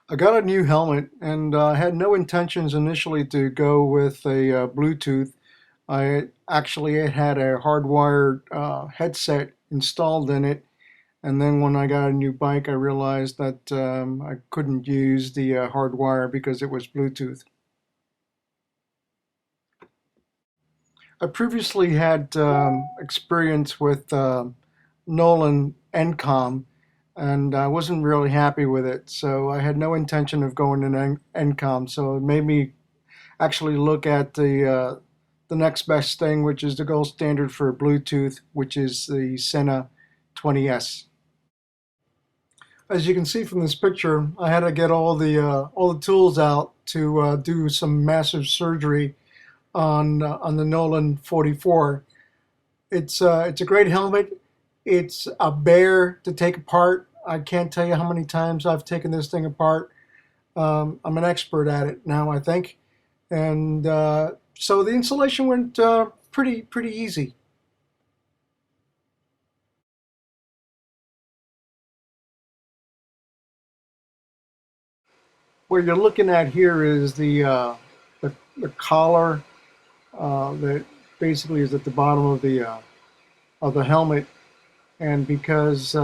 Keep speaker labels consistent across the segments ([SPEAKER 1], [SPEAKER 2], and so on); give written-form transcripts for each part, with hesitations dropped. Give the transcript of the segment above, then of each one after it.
[SPEAKER 1] I got a new helmet and I had no intentions initially to go with a Bluetooth. I actually had a hardwired headset installed in it, and then when I got a new bike, I realized that I couldn't use the hardwire because it was Bluetooth. I previously had experience with Nolan N44, and I wasn't really happy with it, so I had no intention of going to N-Com. So it made me actually look at the next best thing, which is the gold standard for Bluetooth, which is the Sena 20S. As you can see from this picture, I had to get all the tools out to do some massive surgery on the Nolan 44. It's a great helmet. It's a bear to take apart. I can't tell you how many times I've taken this thing apart. I'm an expert at it now, I think. And so the installation went pretty easy. What you're looking at here is the collar that basically is at the bottom of the helmet, and because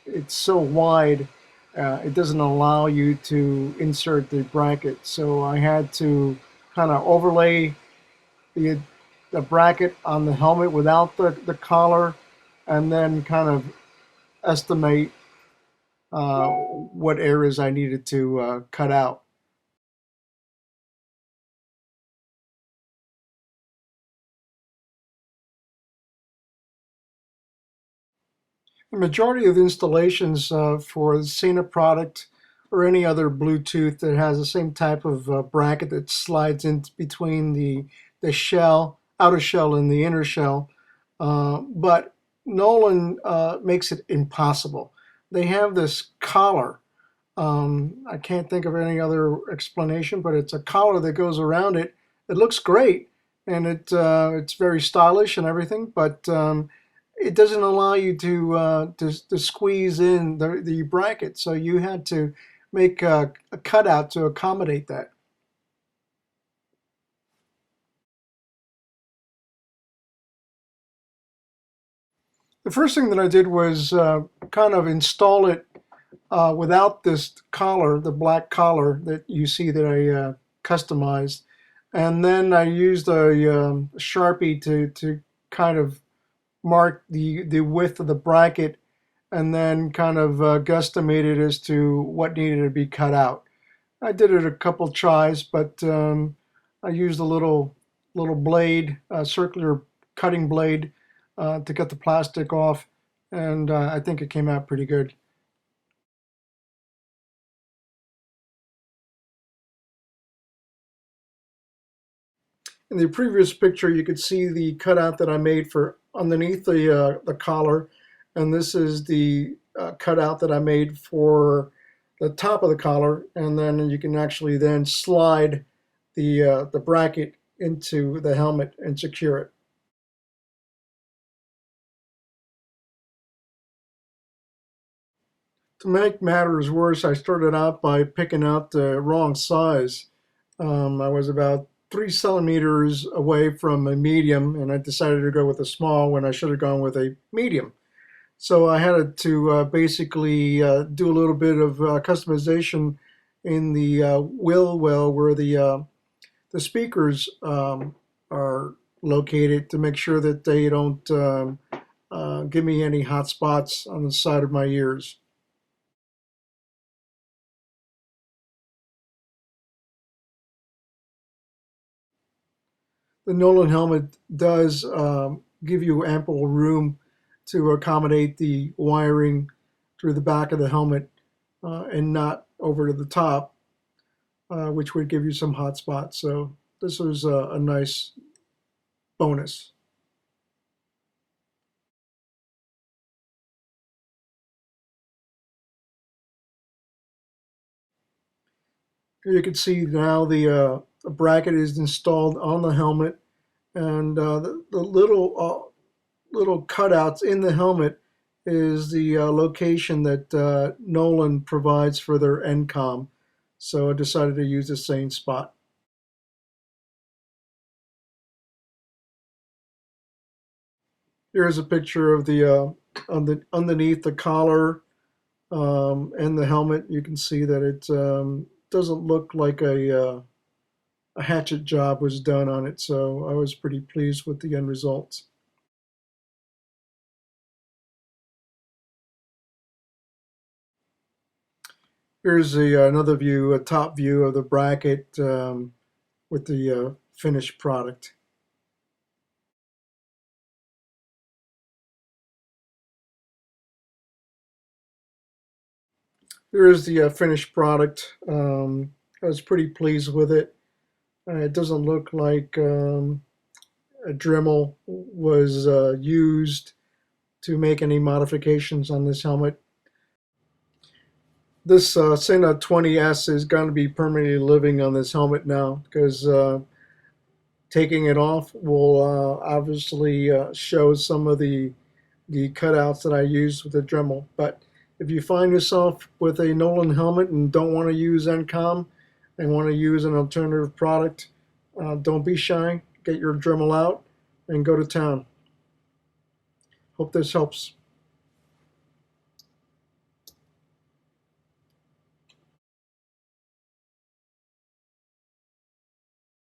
[SPEAKER 1] it's so wide, it doesn't allow you to insert the bracket. So I had to kind of overlay the the bracket on the helmet without the collar, and then kind of estimate what areas I needed to cut out. The majority of installations for the Sena product or any other Bluetooth that has the same type of bracket that slides in between the shell, outer shell, and the inner shell. But Nolan makes it impossible. They have this collar. I can't think of any other explanation, but it's a collar that goes around it. It looks great, and it's very stylish and everything, but it doesn't allow you to squeeze in the bracket. So you had to make a cutout to accommodate that. The first thing that I did was kind of install it without this collar, the black collar that you see that I customized. And then I used a Sharpie to kind of mark the width of the bracket, and then kind of guesstimated as to what needed to be cut out. I did it a couple tries, but I used a little blade, a circular cutting blade, to cut the plastic off, and I think it came out pretty good. In the previous picture, you could see the cutout that I made for underneath the collar, and this is the cutout that I made for the top of the collar, and then you can actually then slide the bracket into the helmet and secure it. To make matters worse, I started out by picking out the wrong size. I was about 3 centimeters away from a medium, and I decided to go with a small when I should have gone with a medium. So I had to basically do a little bit of customization in the wheel well where the speakers are located to make sure that they don't give me any hot spots on the side of my ears. The Nolan helmet does give you ample room to accommodate the wiring through the back of the helmet and not over to the top, which would give you some hot spots. So this was a nice bonus. Here you can see now the bracket is installed on the helmet, and the little cutouts in the helmet is the location that Nolan provides for their NCOM. So I decided to use the same spot. Here's a picture of the underneath the collar and the helmet. You can see that it doesn't look like a hatchet job was done on it. So I was pretty pleased with the end results. Here's another view, a top view of the bracket with the finished product. Here's the finished product. I was pretty pleased with it. It doesn't look like a Dremel was used to make any modifications on this helmet. This Sena 20S is going to be permanently living on this helmet now because taking it off will obviously show some of the cutouts that I used with the Dremel. But if you find yourself with a Nolan helmet and don't want to use NCOM and want to use an alternative product, don't be shy. Get your Dremel out and go to town. Hope this helps.